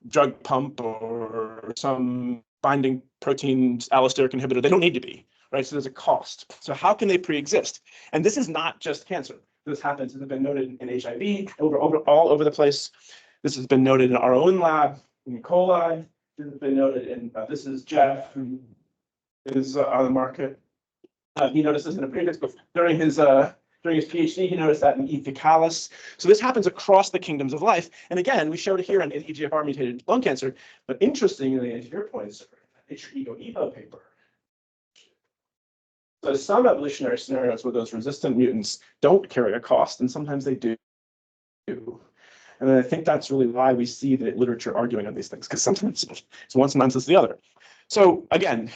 drug pump or some binding protein allosteric inhibitor. They don't need to be, right? So there's a cost. So how can they pre-exist? And this is not just cancer. This happens, this has been noted in HIV all over the place. This has been noted in our own lab, in E. coli. This has been noted in, this is Jeff, who is on the market. He noticed this in a previous book during his PhD. He noticed that in E. faecalis. So this happens across the kingdoms of life. And again, we showed it here in EGFR mutated lung cancer. But interestingly, to your point, it's your EGO-EPO paper. So some evolutionary scenarios where those resistant mutants don't carry a cost, and sometimes they do. And I think that's really why we see the literature arguing on these things, because sometimes it's one, sometimes it's the other. So again,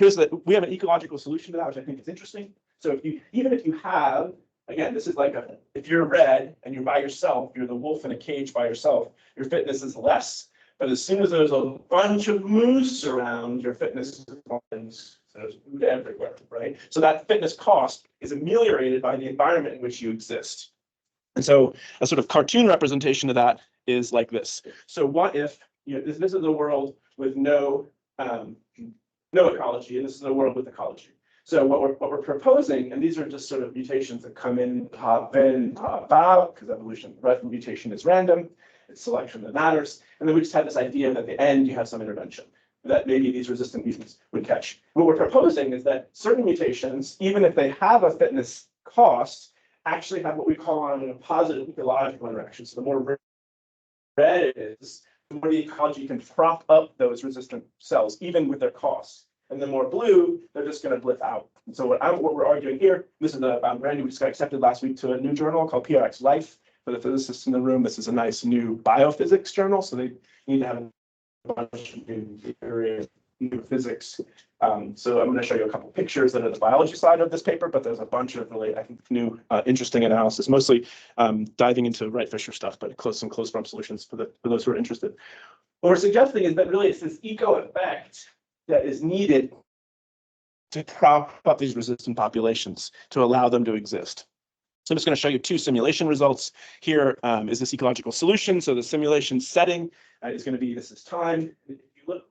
we have an ecological solution to that, which I think is interesting. So even if you have, again, this is like if you're red and you're by yourself, you're the wolf in a cage by yourself, your fitness is less. But as soon as there's a bunch of moose around, your fitness is there's food everywhere, right? So that fitness cost is ameliorated by the environment in which you exist. And so a sort of cartoon representation of that is like this. So what if, this is a world with no ecology, and this is a world with ecology. So what we're proposing, and these are just sort of mutations that come in, pop out, because evolution, right? Mutation is random, it's selection that matters. And then we just had this idea that at the end you have some intervention that maybe these resistant mutants would catch. What we're proposing is that certain mutations, even if they have a fitness cost, actually have what we call a positive ecological interaction. So the more red it is, the more the ecology can prop up those resistant cells, even with their costs. And the more blue, they're just going to blip out. And so what we're arguing here, this is a brand new, we just got accepted last week to a new journal called PRX Life. For the physicists in the room, this is a nice new biophysics journal. So they need to have a bunch of new physics. So I'm going to show you a couple pictures that are the biology side of this paper, but there's a bunch of really, I think, new interesting analysis, mostly diving into Wright Fisher stuff, but some closed form solutions for those who are interested. What we're suggesting is that really it's this eco effect that is needed to prop up these resistant populations to allow them to exist. So I'm just going to show you two simulation results. Here is this ecological solution. So the simulation setting is going to be, this is time. If you look,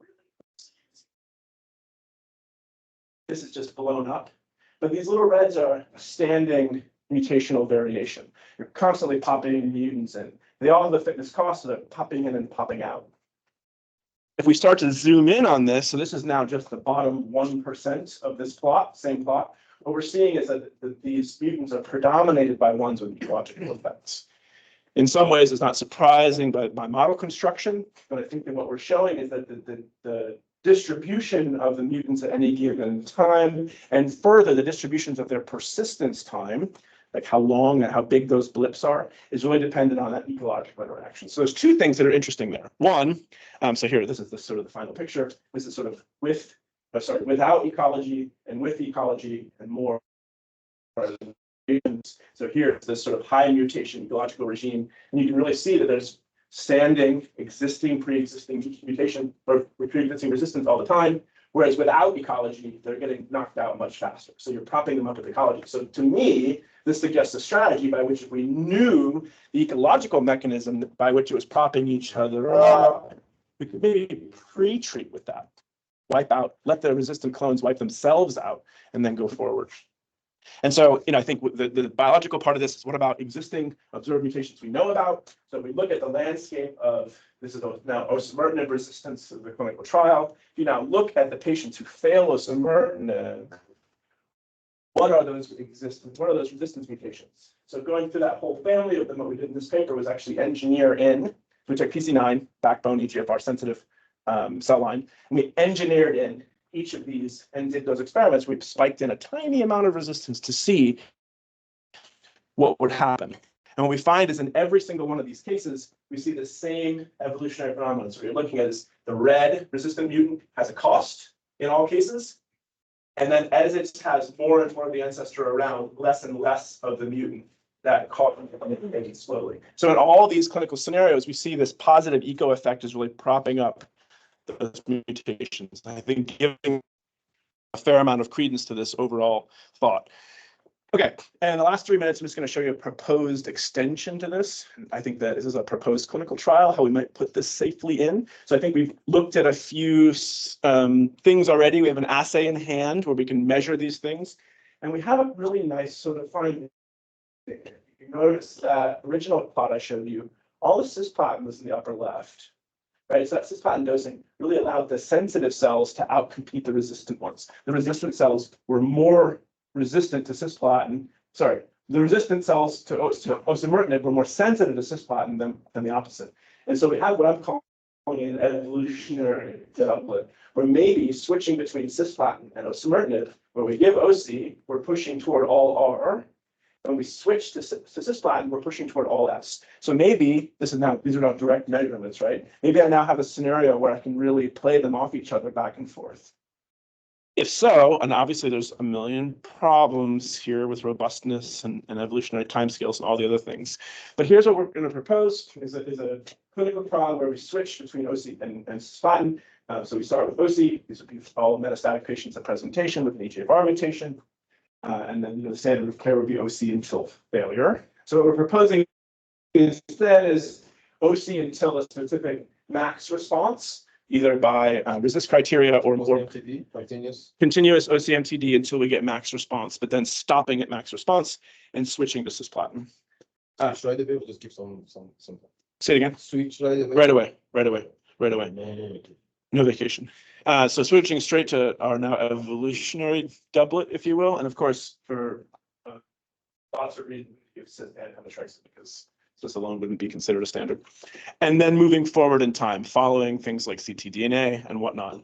this is just blown up. But these little reds are a standing mutational variation. You're constantly popping mutants in. They all have a fitness cost, so they're popping in and popping out. If we start to zoom in on this, so this is now just the bottom 1% of this plot, same plot. What we're seeing is that these mutants are predominated by ones with ecological effects. In some ways, it's not surprising by model construction, but I think that what we're showing is that the distribution of the mutants at any given time, and further, the distributions of their persistence time, like how long and how big those blips are, is really dependent on that ecological interaction. So there's two things that are interesting there. One, so here, this is the sort of the final picture. This is sort of without ecology and with ecology and more. So here it's this sort of high mutation ecological regime, and you can really see that there's standing, existing, pre-existing mutation or pre-existing resistance all the time. Whereas without ecology, they're getting knocked out much faster. So you're propping them up with ecology. So to me, this suggests a strategy by which if we knew the ecological mechanism by which it was propping each other up, we could maybe pre-treat with that. Wipe out, let the resistant clones wipe themselves out, and then go forward. And so, I think the biological part of this is what about existing observed mutations we know about? So we look at the landscape of, this is now osimertinib resistance of the clinical trial. If you now look at the patients who fail osimertinib, what are those resistance mutations? So going through that whole family of them, what we did in this paper was actually engineer in, we took PC9, backbone EGFR sensitive cell line, and we engineered in each of these and did those experiments, we spiked in a tiny amount of resistance to see what would happen. And what we find is in every single one of these cases, we see the same evolutionary phenomenon. So what you're looking at is the red resistant mutant has a cost in all cases. And then as it has more and more of the ancestor around, less and less of the mutant that caught slowly. So in all these clinical scenarios, we see this positive eco effect is really propping up those mutations. I think giving a fair amount of credence to this overall thought. Okay, and the last 3 minutes, I'm just going to show you a proposed extension to this. I think that this is a proposed clinical trial, how we might put this safely in. So I think we've looked at a few things already. We have an assay in hand where we can measure these things. And we have a really nice sort of finding. You notice that original plot I showed you, all the cisplatin was in the upper left. Right, so that cisplatin dosing really allowed the sensitive cells to outcompete the resistant ones. The resistant cells were more resistant to cisplatin. Sorry, the resistant cells to osimertinib were more sensitive to cisplatin than the opposite. And so we have what I'm calling an evolutionary doublet, where maybe switching between cisplatin and osimertinib, where we give OC, we're pushing toward all R. When we switch to cisplatin, we're pushing toward all S. So maybe these are not direct measurements, right? Maybe I now have a scenario where I can really play them off each other back and forth. If so, and obviously there's a million problems here with robustness and evolutionary timescales and all the other things. But here's what we're going to propose is a clinical trial where we switch between OC and cisplatin. So we start with OC. These would be all metastatic patients at presentation with an EGFR mutation. And then the standard of care would be OC until failure. So what we're proposing instead is OC until a specific max response, either by RECIST criteria or more MTD, continuous OCMTD until we get max response, but then stopping at max response and switching to cisplatin. Switch right away, we'll just give some. Say it again. Switch right away. Right away. No vacation. So switching straight to our now evolutionary doublet, if you will, and of course for lots of reasons, you've said anti-penetrexin because this alone wouldn't be considered a standard. And then moving forward in time, following things like ctDNA and whatnot.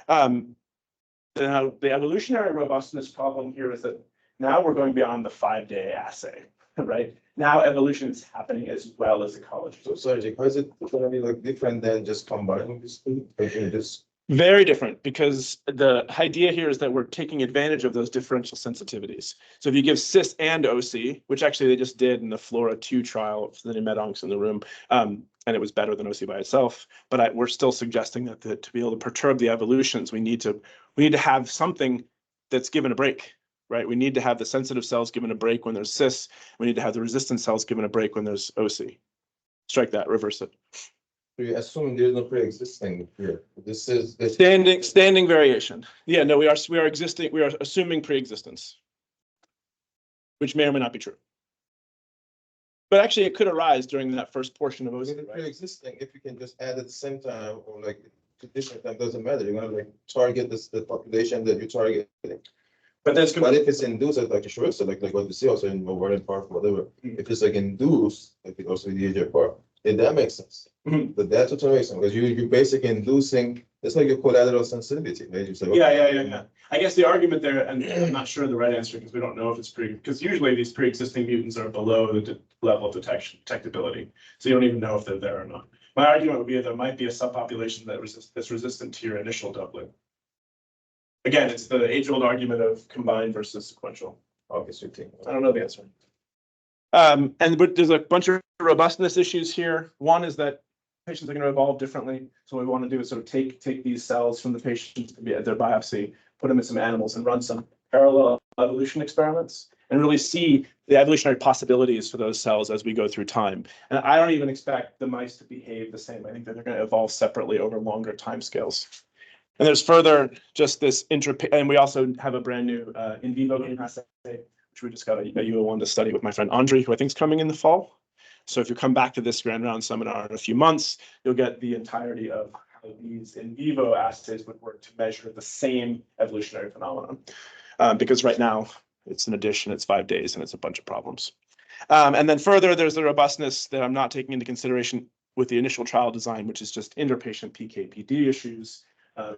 Now, the evolutionary robustness problem here is that now we're going beyond the 5-day assay, right? Now evolution is happening as well as ecology. So sorry, how is it going to be like different than just combining these two? Very different, because the idea here is that we're taking advantage of those differential sensitivities. So if you give cis and OC, which actually they just did in the FLORA-2 trial, the metoncs in the room, and it was better than OC by itself. But we're still suggesting that to be able to perturb the evolutions, we need to have something that's given a break, right? We need to have the sensitive cells given a break when there's cis. We need to have the resistant cells given a break when there's OC. Strike that, reverse it. You assume there's no pre-existing here. This is standing variation. Yeah, no, we are assuming pre-existence, which may or may not be true. But actually, it could arise during that first portion of OC. Right? Pre-existing, if you can just add at the same time or like to different time, doesn't matter. You're gonna like target the population that you're targeting. But that's but if it's induced, like sure, so like what we see also in ovarian part, whatever. If it's like induced, like it also the EGFR, then that makes sense. But that's what makes sense because you're basically inducing. It's like your collateral sensitivity, right? You say, okay. Yeah. I guess the argument there, and I'm not sure the right answer because we don't know if it's because usually these pre-existing mutants are below the level of detectability, so you don't even know if they're there or not. My argument would be that there might be a subpopulation that's resistant to your initial doublet. Again, it's the age-old argument of combined versus sequential. Okay, so I don't know the answer. But there's a bunch of robustness issues here. One is that patients are going to evolve differently. So what we want to do is sort of take these cells from the patients to be at their biopsy, put them in some animals and run some parallel evolution experiments and really see the evolutionary possibilities for those cells as we go through time. And I don't even expect the mice to behave the same. I think that they're going to evolve separately over longer timescales. And there's further just this and we also have a brand new in vivo game assay, which we just got a UO1 to study with my friend Andre, who I think is coming in the fall. So if you come back to this Grand Round seminar in a few months, you'll get the entirety of how these in vivo assays would work to measure the same evolutionary phenomenon. Because right now it's an addition, it's 5 days, and it's a bunch of problems. And then further, there's the robustness that I'm not taking into consideration with the initial trial design, which is just interpatient PK/PD issues.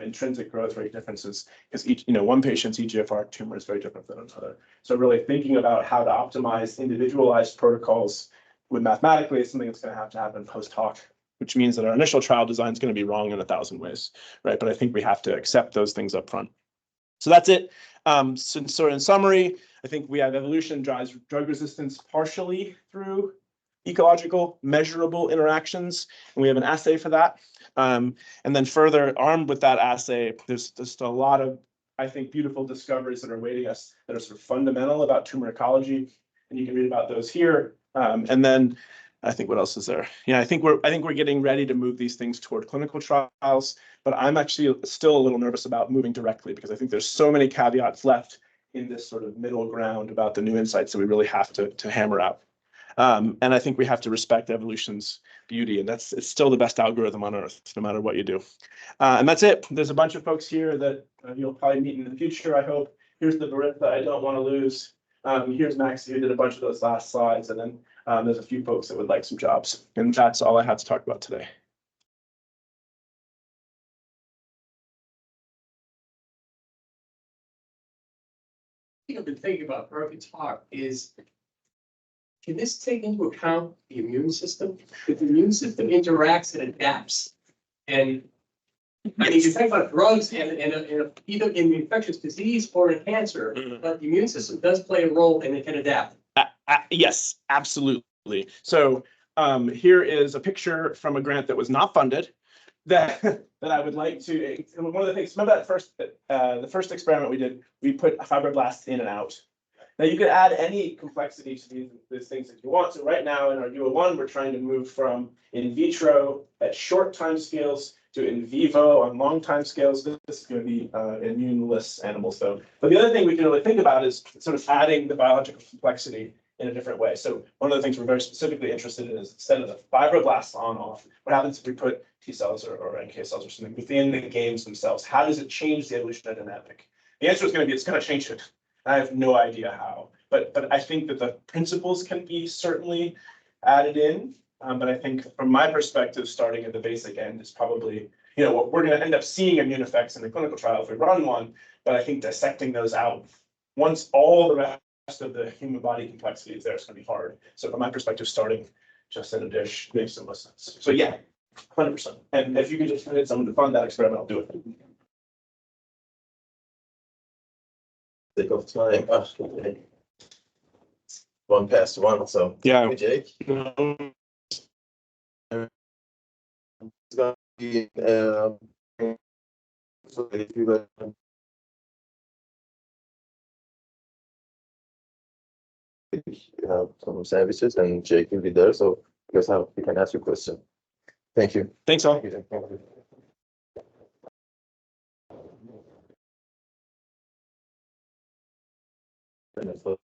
intrinsic growth rate differences, because each, one patient's EGFR tumor is very different than another. So really thinking about how to optimize individualized protocols with mathematically is something that's going to happen post hoc, which means that our initial trial design is going to be wrong in 1,000 ways, right? But I think we have to accept those things up front. So that's it. So in summary, I think we have evolution drives drug resistance partially through ecological measurable interactions, and we have an assay for that. And then further armed with that assay, there's just a lot of, I think, beautiful discoveries that are awaiting us that are sort of fundamental about tumor ecology, and you can read about those here. And then I think what else is there? Yeah, I think we're getting ready to move these things toward clinical trials, but I'm actually still a little nervous about moving directly because I think there's so many caveats left in this sort of middle ground about the new insights that we really have to hammer out. And I think we have to respect evolution's beauty, and it's still the best algorithm on Earth, no matter what you do. And that's it. There's a bunch of folks here that you'll probably meet in the future, I hope. Here's the Barit that I don't want to lose. Here's Max, who did a bunch of those last slides, and then there's a few folks that would like some jobs. And that's all I had to talk about today. I've been thinking about Perfect Talk is, can this take into account the immune system? If the immune system interacts and adapts, and I mean, you talk about drugs and either in infectious disease or in cancer, but the immune system does play a role and it can adapt. Yes, absolutely. So here is a picture from a grant that was not funded that I would like to. One of the things, remember that the first experiment we did, we put fibroblasts in and out. Now you could add any complexity to these things if you want. So right now in our UO1, we're trying to move from in vitro at short time scales to in vivo on long time scales. This is going to be immuneless animals though. But the other thing we can really think about is sort of adding the biological complexity in a different way. So one of the things we're very specifically interested in is instead of the fibroblasts on off, what happens if we put T cells or NK cells or something within the games themselves? How does it change the evolutionary dynamic? The answer is going to be it's going to change it. I have no idea how, but I think that the principles can be certainly added in. But I think from my perspective, starting at the basic end is probably, what we're going to end up seeing immune effects in the clinical trial if we run one. But I think dissecting those out, once all the rest of the human body complexity is there, it's going to be hard. So from my perspective, starting just in a dish makes some sense. So yeah, 100%. And if you can just get someone to fund that experiment, I'll do it. Sake of time. Okay. 1:01, so. Yeah. Hey, Jake. It's gonna be, so if you guys have some sandwiches and Jake will be there, so you guys you can ask your question. Thank you. Thanks all. Thank you.